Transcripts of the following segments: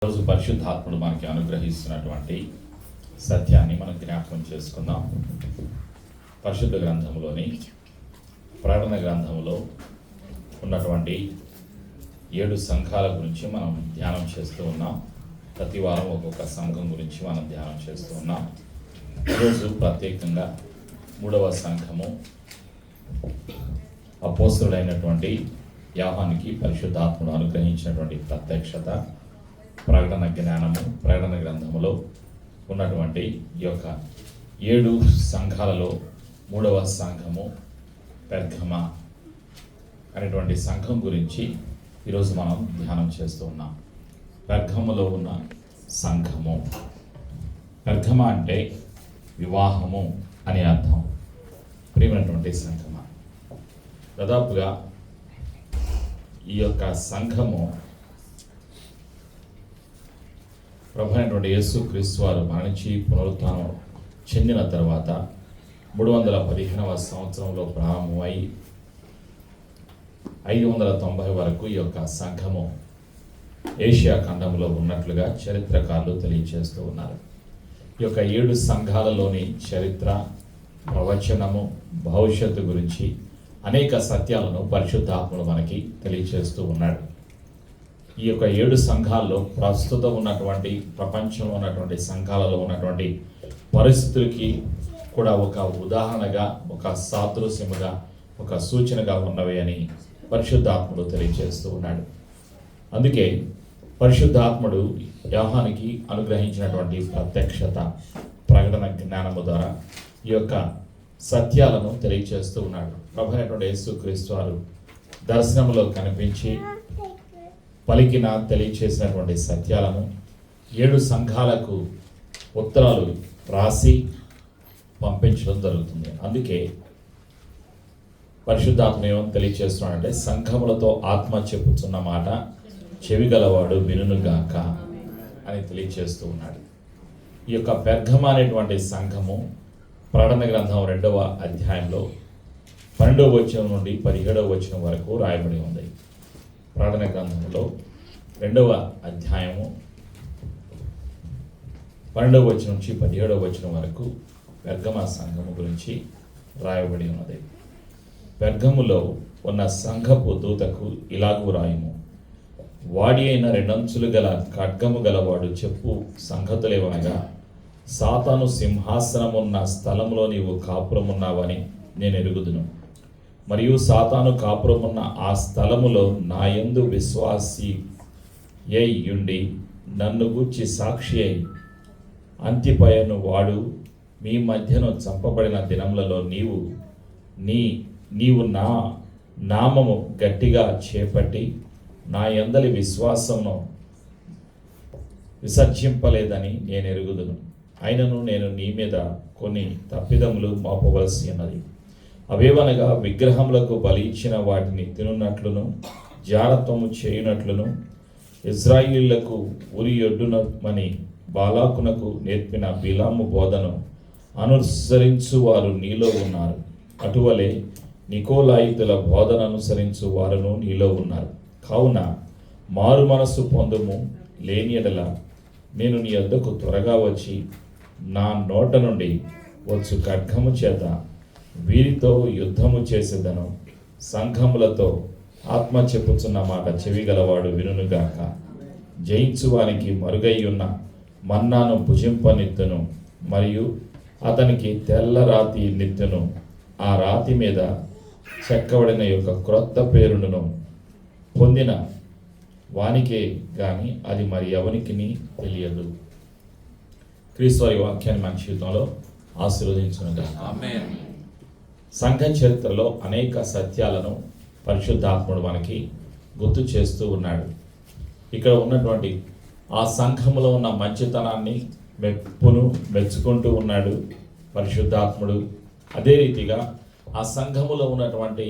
రోజు పరిశుద్ధాత్ముడు మనకి అనుగ్రహిస్తున్నటువంటి సత్యాన్ని మనం జ్ఞాపకం చేసుకుందాం. పరిశుద్ధ గ్రంథంలోని ప్రకటన గ్రంథంలో ఉన్నటువంటి 7 సంఘాల గురించి మనం ధ్యానం చేస్తూ ఉన్నాం. ప్రతి వారం ఒక్కొక్క సంఘం గురించి మనం ధ్యానం చేస్తూ ఉన్నాం. ఈరోజు ప్రత్యేకంగా 3వ సంఘము అపోస్తలుడైనటువంటి యోహానుకి పరిశుద్ధాత్ముడు అనుగ్రహించినటువంటి ప్రత్యక్షత, ప్రకటన జ్ఞానము, ప్రకటన గ్రంథములో ఉన్నటువంటి ఈ యొక్క 7 సంఘాలలో 3వ సంఘము పెర్గమ అనేటువంటి సంఘం గురించి ఈరోజు మనం ధ్యానం చేస్తూ ఉన్నాం. పెర్గమలో ఉన్న సంఘము, పెర్గమ అంటే వివాహము అని అర్థం. ప్రియమైనటువంటి సంఘమ, దాదాపుగా ఈ యొక్క సంఘము ప్రభు అయినటువంటి యేసుక్రీస్తు వారు మరణించి పునరుత్థానం చెందిన తర్వాత 315వ సంవత్సరంలో ప్రారంభమై 590 వరకు ఈ యొక్క సంఘము ఏషియా ఖండంలో ఉన్నట్లుగా చరిత్రకారులు తెలియజేస్తూ ఉన్నారు. ఈ యొక్క 7 సంఘాలలోని చరిత్ర, ప్రవచనము, భవిష్యత్తు గురించి అనేక సత్యాలను పరిశుద్ధాత్ముడు మనకి తెలియజేస్తూ ఉన్నాడు. ఈ యొక్క 7 సంఘాల్లో ప్రస్తుతం ఉన్నటువంటి ప్రపంచంలో ఉన్నటువంటి సంఘాలలో ఉన్నటువంటి పరిస్థితులకి కూడా ఒక ఉదాహరణగా, ఒక సాదృశ్యముగా, ఒక సూచనగా ఉన్నవి అని పరిశుద్ధాత్ముడు తెలియజేస్తూ ఉన్నాడు. అందుకే పరిశుద్ధాత్ముడు యోహానుకి అనుగ్రహించినటువంటి ప్రత్యక్షత, ప్రకటన జ్ఞానము ద్వారా ఈ యొక్క సత్యాలను తెలియజేస్తూ ఉన్నాడు. ప్రభు అయినటువంటి యేసుక్రీస్తు వారు దర్శనంలో కనిపించి పలికిన తెలియచేసినటువంటి సత్యాలను 7 సంఘాలకు ఉత్తరాలు రాసి పంపించడం జరుగుతుంది. అందుకే పరిశుద్ధాత్మ ఏమని తెలియచేస్తున్నాడంటే, సంఘములతో ఆత్మ చెప్పుతున్న మాట చెవిగలవాడు వినుగాక అని తెలియచేస్తూ ఉన్నాడు. ఈ యొక్క పెర్గమ అనేటువంటి సంఘము ప్రకటన గ్రంథం 2వ అధ్యాయంలో 12వ వచనం నుండి 17వ వచనం వరకు రాయబడి ఉంది. ప్రకటన గ్రంథంలో 2వ అధ్యాయము 12వ వచనం నుంచి 17వ వచనం వరకు పెర్గమ సంఘము గురించి రాయబడి ఉన్నది. పెర్గములో ఉన్న సంఘపు దూతకు ఇలాగూ రాయము: వాడి అయిన 2 అంచులు గల ఖడ్గము గలవాడు చెప్పు సంగతులేవనగా, సాతాను సింహాసనమున్న స్థలములో నీవు కాపురమున్నావని నేను ఎరుగుదును. మరియు సాతాను కాపురమున్న ఆ స్థలములో నా యందు విశ్వాసి యుండి నన్ను గూర్చి సాక్షి అయి అంతిపయను వాడు మీ మధ్యను చంపబడిన దినములలో నీవు నా నామము గట్టిగా చేపట్టి నా యందలి విశ్వాసమును విసర్జింపలేదని నేను ఎరుగుదును. అయినను నేను నీ మీద కొన్ని తప్పిదములు మోపవలసి ఉన్నది. అవేవనగా, విగ్రహములకు బలి ఇచ్చిన వాటిని తినున్నట్లును, జారత్వము చేయునట్లును, ఇజ్రాయిలీలకు ఉరియొడ్డునమని బాలాకునకు నేర్పిన బిలాము బోధను అనుసరించు వారు నీలో ఉన్నారు. అటువలే నికోలాయితుల బోధన అనుసరించు వారును నీలో ఉన్నారు. కావున మారు మనస్సు పొందుము, లేని ఎడల నేను నీ వద్దకు త్వరగా వచ్చి నా నోట నుండి వచ్చు ఖడ్గము చేత వీరితో యుద్ధము చేసేదను. సంఘములతో ఆత్మ చెప్పుచున్న మాట చెవిగలవాడు వినుగాక. జయించువానికి మరుగై ఉన్న మన్నాను భుజింపనిత్తును, మరియు అతనికి తెల్ల రాతి నిత్తును. ఆ రాతి మీద చెక్కబడిన యొక్క క్రొత్త పేరును పొందిన వానికే గాని అది మరి ఎవరికి తెలియదు. క్రీస్తు వారి వాక్యాన్ని మన జీవితంలో ఆశీర్వదించునుగాక. ఆమేన్. సంఘ చరిత్రలో అనేక సత్యాలను పరిశుద్ధాత్ముడు మనకి గుర్తు చేస్తూ ఉన్నాడు. ఇక్కడ ఉన్నటువంటి ఆ సంఘములో ఉన్న మంచితనాన్ని, మెప్పును మెచ్చుకుంటూ ఉన్నాడు పరిశుద్ధాత్ముడు. అదే రీతిగా ఆ సంఘములో ఉన్నటువంటి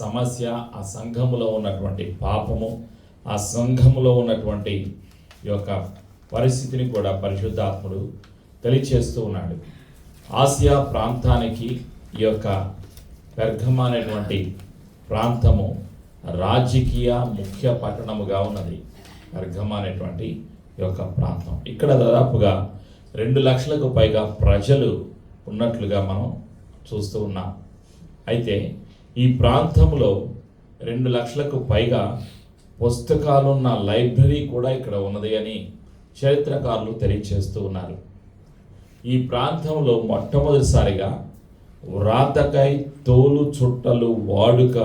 సమస్య, ఆ సంఘములో ఉన్నటువంటి పాపము, ఆ సంఘములో ఉన్నటువంటి ఈ యొక్క పరిస్థితిని కూడా పరిశుద్ధాత్ముడు తెలియచేస్తూ ఉన్నాడు. ఆసియా ప్రాంతానికి ఈ యొక్క పెర్గమ అనేటువంటి ప్రాంతము రాజకీయ ముఖ్య పట్టణముగా ఉన్నది. పెర్గమ అనేటువంటి ఈ యొక్క ప్రాంతం. ఇక్కడ దాదాపుగా 2 లక్షలకు పైగా ప్రజలు ఉన్నట్లుగా మనం చూస్తూ ఉన్నాం. అయితే ఈ ప్రాంతంలో 2 లక్షలకు పైగా పుస్తకాలున్న లైబ్రరీ కూడా ఇక్కడ ఉన్నది అని చరిత్రకారులు తెలియచేస్తూ ఉన్నారు. ఈ ప్రాంతంలో మొట్టమొదటిసారిగా వ్రాతకై తోలు చుట్టలు వాడుక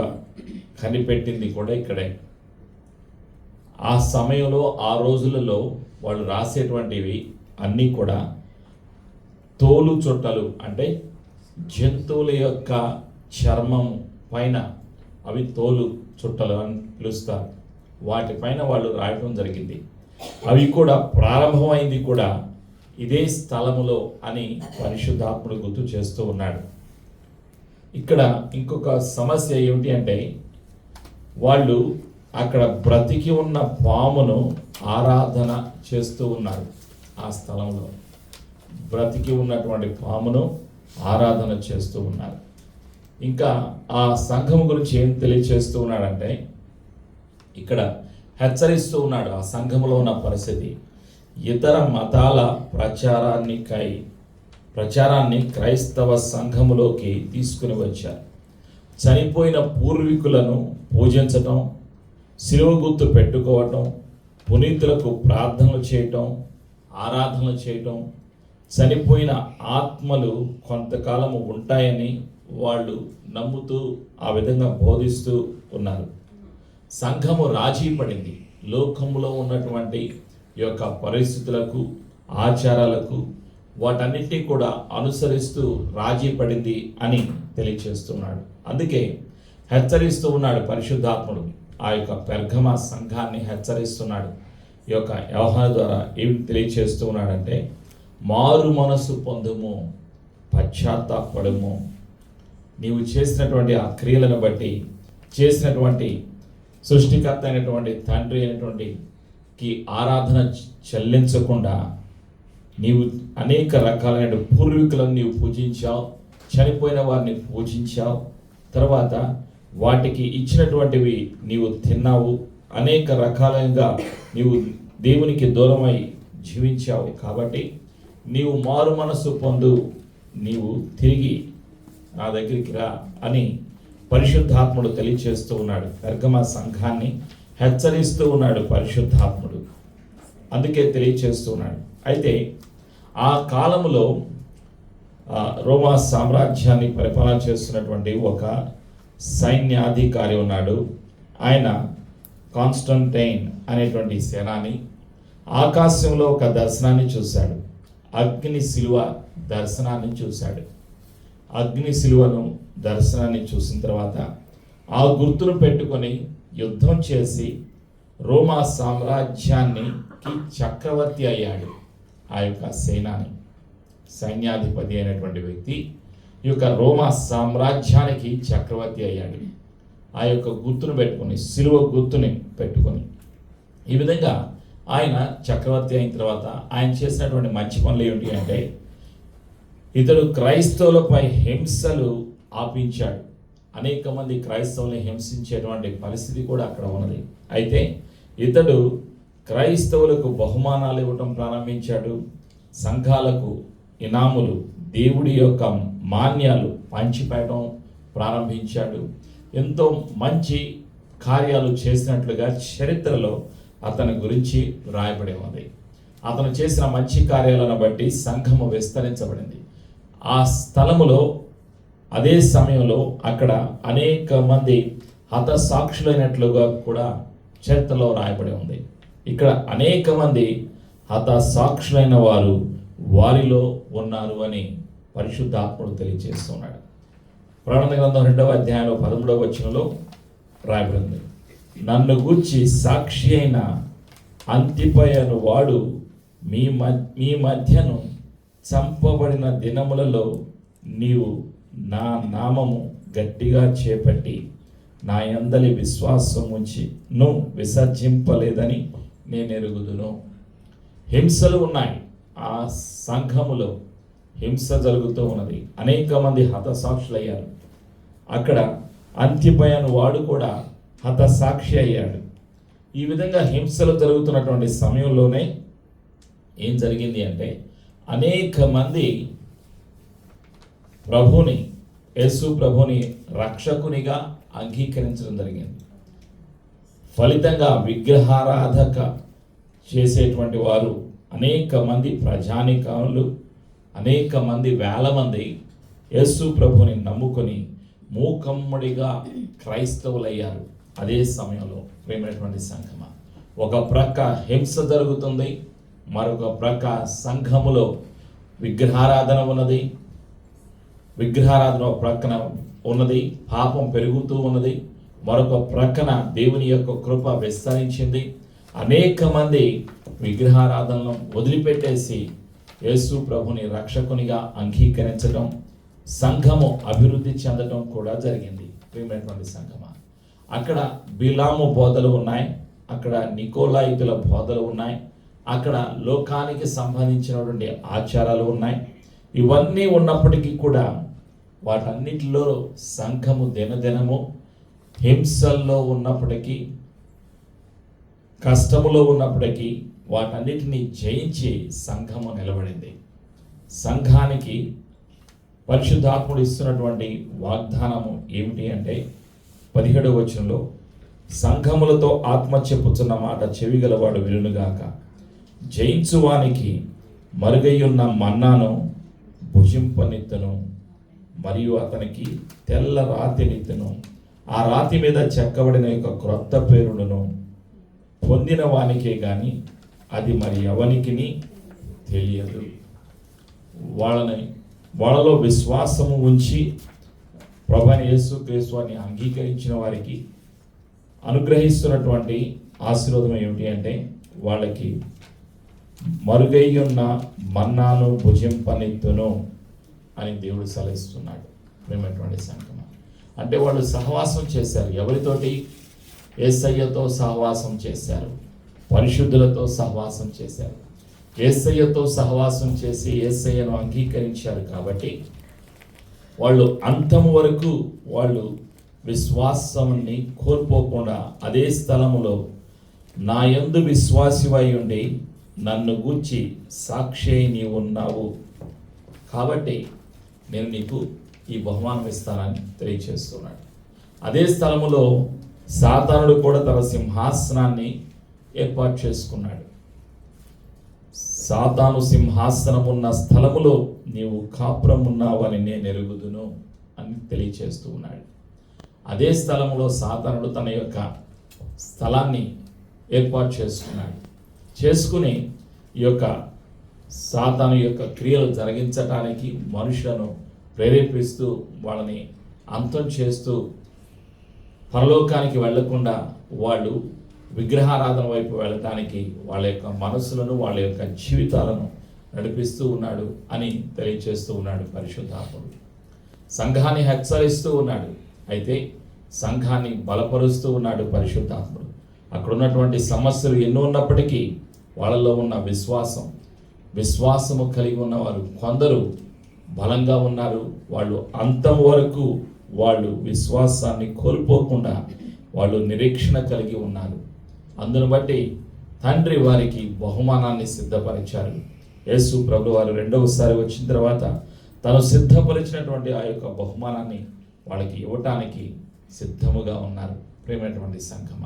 కనిపెట్టింది కూడా ఇక్కడే. ఆ సమయంలో ఆ రోజులలో వాళ్ళు రాసేటువంటివి అన్నీ కూడా తోలు చుట్టలు, అంటే జంతువుల యొక్క చర్మం పైన అవి తోలు చుట్టలు అని పిలుస్తారు. వాటిపైన వాళ్ళు రాయటం జరిగింది. అవి కూడా ప్రారంభమైంది కూడా ఇదే స్థలములో అని పరిశుద్ధాత్ముడు గుర్తు చేస్తూ ఉన్నాడు. ఇక్కడ ఇంకొక సమస్య ఏమిటి అంటే, వాళ్ళు అక్కడ బ్రతికి ఉన్న పామును ఆరాధన చేస్తూ ఉన్నారు. ఆ స్థలంలో బ్రతికి ఉన్నటువంటి పామును ఆరాధన చేస్తూ ఉన్నారు. ఇంకా ఆ సంఘం గురించి ఏం తెలియచేస్తూ ఉన్నాడంటే, ఇక్కడ హెచ్చరిస్తూ ఉన్నాడు ఆ సంఘంలో ఉన్న పరిస్థితి. ఇతర మతాల ప్రచారాన్ని క్రైస్తవ సంఘములోకి తీసుకుని వచ్చారు. చనిపోయిన పూర్వీకులను పూజించటం, శిలువ గుర్తు పెట్టుకోవటం, పునీతులకు ప్రార్థనలు చేయటం, ఆరాధనలు చేయటం, చనిపోయిన ఆత్మలు కొంతకాలము ఉంటాయని వాళ్ళు నమ్ముతూ ఆ విధంగా బోధిస్తూ ఉన్నారు. సంఘము రాజీ పడింది. లోకములో ఉన్నటువంటి ఈ యొక్క పరిస్థితులకు, ఆచారాలకు, వాటన్నిటినీ కూడా అనుసరిస్తూ రాజీ పడింది అని తెలియచేస్తున్నాడు. అందుకే హెచ్చరిస్తూ ఉన్నాడు పరిశుద్ధాత్ముడు. ఆ యొక్క పెర్గమ సంఘాన్ని హెచ్చరిస్తున్నాడు. ఈ యొక్క యోహాను ద్వారా ఏమి తెలియచేస్తూ ఉన్నాడంటే, మారు మనసు పొందుము, పశ్చాత్తాపడము. నీవు చేసినటువంటి ఆ క్రియలను బట్టి, చేసినటువంటి సృష్టికర్త అయినటువంటి తండ్రి అయినటువంటికి ఆరాధన చెల్లించకుండా నీవు అనేక రకాలైన పూర్వీకులను నీవు పూజించావు, చనిపోయిన వారిని పూజించావు, తర్వాత వాటికి ఇచ్చినటువంటివి నీవు తిన్నావు, అనేక రకాలుగా నీవు దేవునికి దూరమై జీవించావు. కాబట్టి నీవు మారు మనసు పొందు, నీవు తిరిగి నా దగ్గరికి రా అని పరిశుద్ధాత్ముడు తెలియచేస్తూ ఉన్నాడు. పెర్గమ సంఘాన్ని హెచ్చరిస్తూ ఉన్నాడు పరిశుద్ధాత్ముడు. అందుకే తెలియచేస్తూ ఉన్నాడు. అయితే ఆ కాలంలో రోమా సామ్రాజ్యాన్ని పరిపాలన చేస్తున్నటువంటి ఒక సైన్యాధికారి ఉన్నాడు. ఆయన కాన్స్టంటైన్ అనేటువంటి సేనాని. ఆకాశంలో ఒక దర్శనాన్ని చూశాడు. అగ్ని శిలువ దర్శనాన్ని చూశాడు. అగ్ని శిలువను దర్శనాన్ని చూసిన తర్వాత ఆ గుర్తును పెట్టుకొని యుద్ధం చేసి రోమా సామ్రాజ్యానికి చక్రవర్తి అయ్యాడు. ఆ యొక్క సేనాని, సైన్యాధిపతి అయినటువంటి వ్యక్తి ఈ యొక్క రోమా సామ్రాజ్యానికి చక్రవర్తి అయ్యాడు. ఆ యొక్క గుర్తును పెట్టుకొని, శిలువ గుర్తుని పెట్టుకొని, ఈ విధంగా ఆయన చక్రవర్తి అయిన తర్వాత ఆయన చేసినటువంటి మంచి పనులు ఏమిటి అంటే, ఇతడు క్రైస్తవులపై హింసలు ఆపించాడు. అనేక మంది క్రైస్తవుల్ని హింసించేటువంటి పరిస్థితి కూడా అక్కడ ఉన్నది. అయితే ఇతడు క్రైస్తవులకు బహుమానాలు ఇవ్వటం ప్రారంభించాడు. సంఘాలకు ఇనాములు, దేవుడి యొక్క మాన్యాలు పంచిపెట్టడం ప్రారంభించాడు. ఎంతో మంచి కార్యాలు చేసినట్లుగా చరిత్రలో అతని గురించి రాయబడి ఉంది. అతను చేసిన మంచి కార్యాలను బట్టి సంఘము విస్తరించబడింది. ఆ స్థలములో అదే సమయంలో అక్కడ అనేక మంది హతసాక్షులైనట్లుగా కూడా చరిత్రలో రాయబడి ఉంది. ఇక్కడ అనేక మంది హతసాక్షులైన వారు వారిలో ఉన్నారు అని పరిశుద్ధాత్ముడు తెలియజేస్తున్నాడు. ప్రకటన గ్రంథం 2వ అధ్యాయంలో 13వ వచనంలో రాయబడింది, నన్ను గూర్చి సాక్షి అయిన అంతిపయను వాడు మీ మధ్యను చంపబడిన దినములలో నీవు నా నామము గట్టిగా చేపట్టి నా యందలి విశ్వాసం ఉంచి విసర్జింపలేదని నేను ఎరుగుదును. హింసలు ఉన్నాయి. ఆ సంఘములో హింస జరుగుతూ ఉన్నది. అనేక మంది హతసాక్షులయ్యారు. అక్కడ అంతిపయను వాడు కూడా హతసాక్షి అయ్యాడు. ఈ విధంగా హింసలు జరుగుతున్నటువంటి సమయంలోనే ఏం జరిగింది అంటే అనేక మంది ప్రభుని, యేసు ప్రభుని రక్షకునిగా అంగీకరించడం జరిగింది. ఫలితంగా విగ్రహారాధక చేసేటువంటి వారు అనేక మంది ప్రజానికాలు, అనేక మంది వేల మంది యేసు ప్రభుని నమ్ముకొని మూకమ్మడిగా క్రైస్తవులయ్యారు. అదే సమయంలో ప్రేమైనటువంటి సంఘమ, ఒక ప్రక్క హింస జరుగుతుంది, మరొక ప్రక్క సంఘములో విగ్రహారాధన ఉన్నది. విగ్రహారాధన ప్రక్కన ఉన్నది, పాపం పెరుగుతూ ఉన్నది. మరొక ప్రక్కన దేవుని యొక్క కృప విస్తరించింది. అనేక మంది విగ్రహారాధనను వదిలిపెట్టేసి యేసు ప్రభుని రక్షకునిగా అంగీకరించడం, సంఘము అభివృద్ధి చెందడం కూడా జరిగింది. ప్రియమైనటువంటి సంఘమా, అక్కడ బిలాము బోధలు ఉన్నాయి, అక్కడ నికోలాయితుల బోధలు ఉన్నాయి, అక్కడ లోకానికి సంబంధించినటువంటి ఆచారాలు ఉన్నాయి. ఇవన్నీ ఉన్నప్పటికీ కూడా వాటన్నిటిలో సంఘము దినదినము హింసల్లో ఉన్నప్పటికీ, కష్టములో ఉన్నప్పటికీ వాటన్నిటిని జయించి సంఘము నిలబడింది. సంఘానికి పరిశుద్ధాత్ముడు ఇస్తున్నటువంటి వాగ్దానము ఏమిటి అంటే 17వ వచనంలో, సంఘములతో ఆత్మ చెప్పుచున్న మాట చెవిగలవాడు వినుగాక, జయించువానికి మరుగయ్యున్న మన్నాను భుజింపనిత్తును, మరియు అతనికి తెల్ల రాతినిత్తును, ఆ రాతి మీద చెక్కబడిన యొక్క క్రొత్త పేరులను పొందిన వానికే గాని అది మరి ఎవనికి తెలియదు. వాళ్ళలో విశ్వాసము ఉంచి ప్రభువైన యేసుక్రీస్తుని అంగీకరించిన వారికి అనుగ్రహిస్తున్నటువంటి ఆశీర్వాదం ఏమిటి అంటే, వాళ్ళకి మరుగయ్యున్న మన్నాను భుజింపనిత్తును అని దేవుడు సలహిస్తున్నాడు. మేమైనటువంటి సంఘం అంటే వాళ్ళు సహవాసం చేశారు. ఎవరితోటి? యేసయ్యతో సహవాసం చేశారు, పరిశుద్ధులతో సహవాసం చేశారు. యేసయ్యతో సహవాసం చేసి యేసయ్యను అంగీకరించారు కాబట్టి వాళ్ళు అంతము వరకు వాళ్ళు విశ్వాసాన్ని కోల్పోకుండా అదే స్థలములో నా యందు విశ్వాసివై ఉండి నన్ను గూర్చి సాక్షి నీవు ఉన్నావు కాబట్టి నేను నీకు ఈ బహుమానం ఇస్తానని తెలియచేస్తున్నాడు. అదే స్థలములో సాతానుడు కూడా తన సింహాసనాన్ని ఏర్పాటు చేసుకున్నాడు. సాతాను సింహాసనం ఉన్న స్థలములో నీవు కాపురం ఉన్నావు అని నేను ఎరుగుదును అని తెలియచేస్తూ ఉన్నాడు. అదే స్థలంలో సాతానుడు తన యొక్క స్థలాన్ని ఏర్పాటు చేసుకుని ఈ యొక్క సాతాను యొక్క క్రియలు జరిగించటానికి మనుషులను ప్రేరేపిస్తూ వాళ్ళని అంతం చేస్తూ పరలోకానికి వెళ్లకుండా వాళ్ళు విగ్రహారాధన వైపు వెళ్ళటానికి వాళ్ళ యొక్క మనసులను, వాళ్ళ యొక్క జీవితాలను నడిపిస్తూ ఉన్నాడు అని తెలియచేస్తూ ఉన్నాడు పరిశుద్ధాత్ముడు. సంఘాన్ని హెచ్చరిస్తూ ఉన్నాడు, అయితే సంఘాన్ని బలపరుస్తూ ఉన్నాడు పరిశుద్ధాత్ముడు. అక్కడ ఉన్నటువంటి సమస్యలు ఎన్నో ఉన్నప్పటికీ వాళ్ళలో ఉన్న విశ్వాసము కలిగి ఉన్నవారు కొందరు బలంగా ఉన్నారు. వాళ్ళు అంతం వరకు వాళ్ళు విశ్వాసాన్ని కోల్పోకుండా వాళ్ళు నిరీక్షణ కలిగి ఉన్నారు. అందును బట్టి తండ్రి వారికి బహుమానాన్ని సిద్ధపరిచారు. యేసు ప్రభు వారు రెండవసారి వచ్చిన తర్వాత తను సిద్ధపరిచినటువంటి ఆ యొక్క బహుమానాన్ని వాళ్ళకి ఇవ్వటానికి సిద్ధముగా ఉన్నారు. ప్రేమైనటువంటి సంఘమ,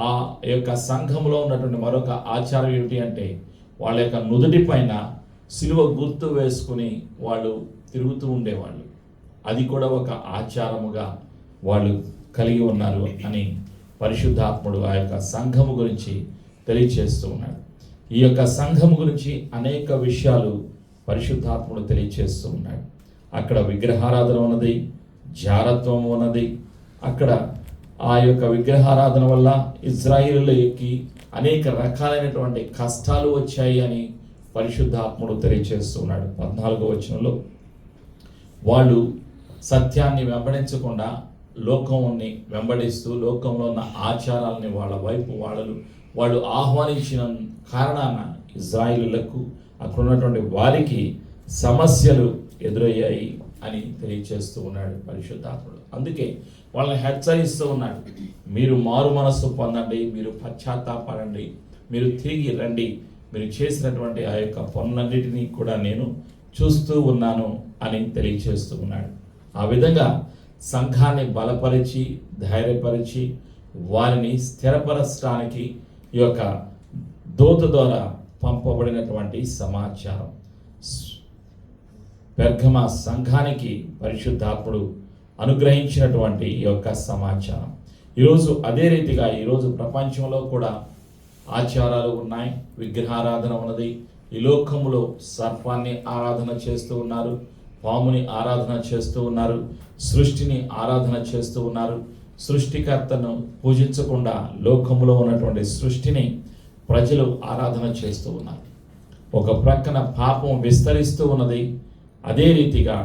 ఆ యొక్క సంఘంలో ఉన్నటువంటి మరొక ఆచారం ఏమిటి అంటే, వాళ్ళ యొక్క నుదుటి పైన సిలువ గుర్తు వేసుకుని వాళ్ళు తిరుగుతూ ఉండేవాళ్ళు. అది కూడా ఒక ఆచారముగా వాళ్ళు కలిగి ఉన్నారు అని పరిశుద్ధాత్ముడు ఆ యొక్క సంఘము గురించి తెలియచేస్తూ ఉన్నాడు. ఈ యొక్క సంఘము గురించి అనేక విషయాలు పరిశుద్ధాత్ముడు తెలియచేస్తూ ఉన్నాడు. అక్కడ విగ్రహారాధన ఉన్నది, జారత్వం ఉన్నది. అక్కడ ఆ యొక్క విగ్రహారాధన వల్ల ఇజ్రాయేలుకి అనేక రకాలైనటువంటి కష్టాలు వచ్చాయి అని పరిశుద్ధాత్ముడు తెలియచేస్తున్నాడు. 14వ వచనంలో వాళ్ళు సత్యాన్ని వెంబడించకుండా లోకాన్ని వెంబడిస్తూ లోకంలో ఉన్న ఆచారాలని వాళ్ళ వైపు వాళ్ళు ఆహ్వానించిన కారణాన ఇజ్రాయేలులకు అక్కడ ఉన్నటువంటి వారికి సమస్యలు ఎదురయ్యాయి అని తెలియచేస్తూ ఉన్నాడు పరిశుద్ధాత్ముడు. అందుకే వాళ్ళని హెచ్చరిస్తూ ఉన్నాడు, మీరు మారు మనస్సు పొందండి, మీరు పశ్చాత్తాపడండి, మీరు తిరిగి రండి, మీరు చేసినటువంటి ఆ యొక్క పనులన్నిటినీ కూడా నేను చూస్తూ ఉన్నాను అని తెలియచేస్తూ ఉన్నాడు. ఆ విధంగా సంఘాన్ని బలపరిచి ధైర్యపరిచి వారిని స్థిరపరచడానికి ఈ యొక్క దూత ద్వారా పంపబడినటువంటి సమాచారం పెర్గమ సంఘానికి పరిశుద్ధాత్ముడు అనుగ్రహించినటువంటి ఈ యొక్క సమాచారం. ఈరోజు అదే రీతిగా ఈరోజు ప్రపంచంలో కూడా ఆచారాలు ఉన్నాయి, విగ్రహారాధన ఉన్నది. ఈ లోకంలో సర్పాన్ని ఆరాధన చేస్తూ ఉన్నారు, పాముని ఆరాధన చేస్తూ ఉన్నారు, సృష్టిని ఆరాధన చేస్తూ ఉన్నారు. సృష్టికర్తను పూజించకుండా లోకంలో ఉన్నటువంటి సృష్టిని ప్రజలు ఆరాధన చేస్తూ ఉన్నారు. ఒక ప్రక్కన పాపం విస్తరిస్తూ ఉన్నది, అదే రీతిగా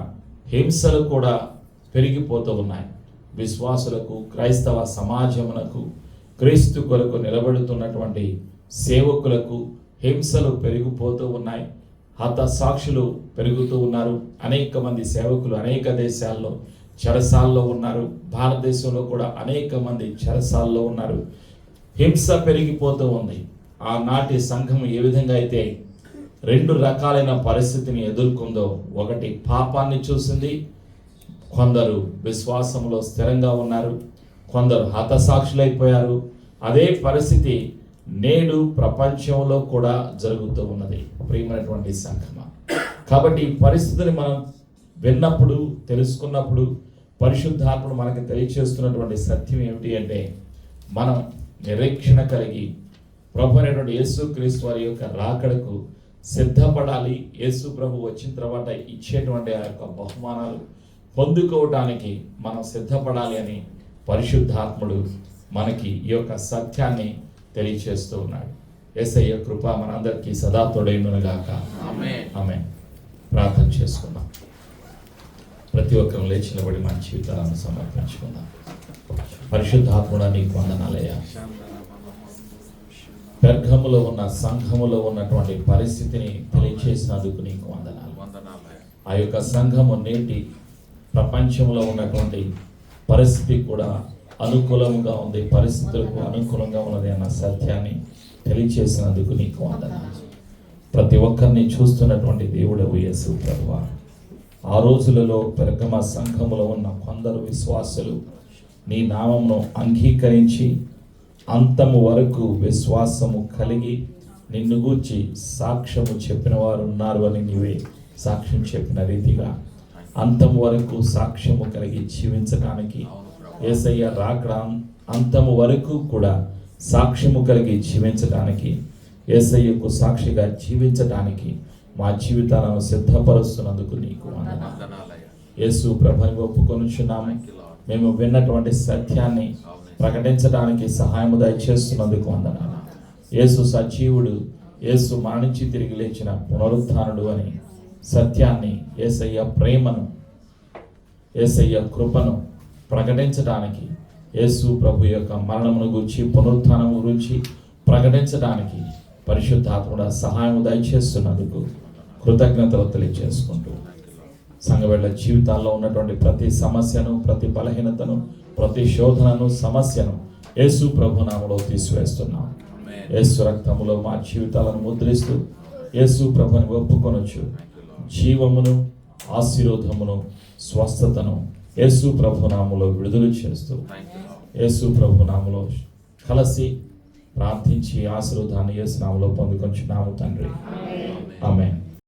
హింసలు కూడా పెరిగిపోతూ ఉన్నాయి. విశ్వాసులకు, క్రైస్తవ సమాజమునకు, క్రీస్తు కొరకు నిలబడుతున్నటువంటి సేవకులకు హింసలు పెరిగిపోతూ ఉన్నాయి. హతసాక్షులు పెరుగుతూ ఉన్నారు. అనేక మంది సేవకులు అనేక దేశాల్లో చెరసాల్లో ఉన్నారు. భారతదేశంలో కూడా అనేక మంది చెరసాల్లో ఉన్నారు. హింస పెరిగిపోతూ ఉంది. ఆనాటి సంఘం ఏ విధంగా అయితే 2 రకాలైన పరిస్థితిని ఎదుర్కొందో, ఒకటి పాపాన్ని చూసింది, కొందరు విశ్వాసంలో స్థిరంగా ఉన్నారు, కొందరు హతసాక్షులైపోయారు. అదే పరిస్థితి నేడు ప్రపంచంలో కూడా జరుగుతూ ఉన్నది ప్రియమైనటువంటి సంఘమా. కాబట్టి ఈ పరిస్థితిని మనం విన్నప్పుడు, తెలుసుకున్నప్పుడు పరిశుద్ధాత్ముడు మనకు తెలియచేస్తున్నటువంటి సత్యం ఏమిటి అంటే, మనం నిరీక్షణ కలిగి ప్రభు అయినటువంటి యేసుక్రీస్తు వారి యొక్క రాకడకు సిద్ధపడాలి. యేసు ప్రభు వచ్చిన తర్వాత ఇచ్చేటువంటి ఆ యొక్క బహుమానాలు పొందుకోవడానికి మనం సిద్ధపడాలి అని పరిశుద్ధాత్ముడు మనకి ఈ యొక్క సత్యాన్ని తెలియచేస్తూ ఉన్నాడు. యేసయ్య కృప మనందరికీ సదా తోడైనగాక. ఆమేన్. ప్రార్థన చేసుకుందాం. ప్రతి ఒక్కరూ లేచి నిలబడి మన జీవితాలను సమర్పించుకుందాం. పరిశుద్ధాత్ముడా నీకు వందనాలయ్యా. పెర్గములో ఉన్న సంఘములో ఉన్నటువంటి పరిస్థితిని తెలియచేసినందుకు నీకు వందనాలు. ఆ యొక్క సంఘము నేటి ప్రపంచంలో ఉన్నటువంటి పరిస్థితి కూడా అనుకూలంగా ఉంది, పరిస్థితులకు అనుకూలంగా ఉన్నది అన్న సత్యాన్ని తెలియచేసినందుకు నీకు వందనాలు. ప్రతి ఒక్కరిని చూస్తున్నటువంటి దేవుడవు యేసు ప్రభువా, ఆ రోజులలో పెర్గమ సంఘములో ఉన్న కొందరు విశ్వాసులు నీ నామమును అంగీకరించి అంతము వరకు విశ్వాసము కలిగి నిన్ను గూర్చి సాక్ష్యము చెప్పిన వారు ఉన్నారు అని నీవే సాక్ష్యం చెప్పిన రీతిగా అంతము వరకు సాక్ష్యము కలిగి జీవించడానికి, యేసయ్య రాకడ అంతము వరకు కూడా సాక్ష్యము కలిగి జీవించడానికి, యేసయ్యకు సాక్షిగా జీవించడానికి మా జీవితాలను సిద్ధపరుస్తున్నందుకు నీకు వందనాలు. యేసు ప్రభువుని ఒప్పుకొనుచున్నాము. మేము విన్నటువంటి సత్యాన్ని ప్రకటించడానికి సహాయము దయచేస్తున్నందుకు వందనాలు. యేసు సజీవుడు, యేసు మరణించి తిరిగి లేచిన పునరుత్థానుడు అని సత్యాన్ని, యేసయ్య ప్రేమను, యేసయ్య కృపను ప్రకటించడానికి, యేసు ప్రభు యొక్క మరణమును గురించి, పునరుత్థానం గురించి ప్రకటించడానికి పరిశుద్ధాత్ముడ సహాయము దయచేస్తున్నందుకు కృతజ్ఞతలు తెలియజేసుకుంటూ సంఘబిడ్డల జీవితాల్లో ఉన్నటువంటి ప్రతి సమస్యను, ప్రతి బలహీనతను, ప్రతి శోధనను, సమస్యను యేసు ప్రభు నామములో తీసివేస్తున్నాం. యేసు రక్తములో మా జీవితాలను ముద్రిస్తూ యేసు ప్రభుని ఒప్పుకొనొచ్చు జీవమును, ఆశీర్వాదమును, స్వస్థతను యేసు ప్రభు నామములో విడుదల చేస్తూ యేసు ప్రభు నామములో కలిసి ప్రార్థించి ఆశీర్వాదాన్ని యేసు నామములో పొందుకొంచున్నాము తండ్రి.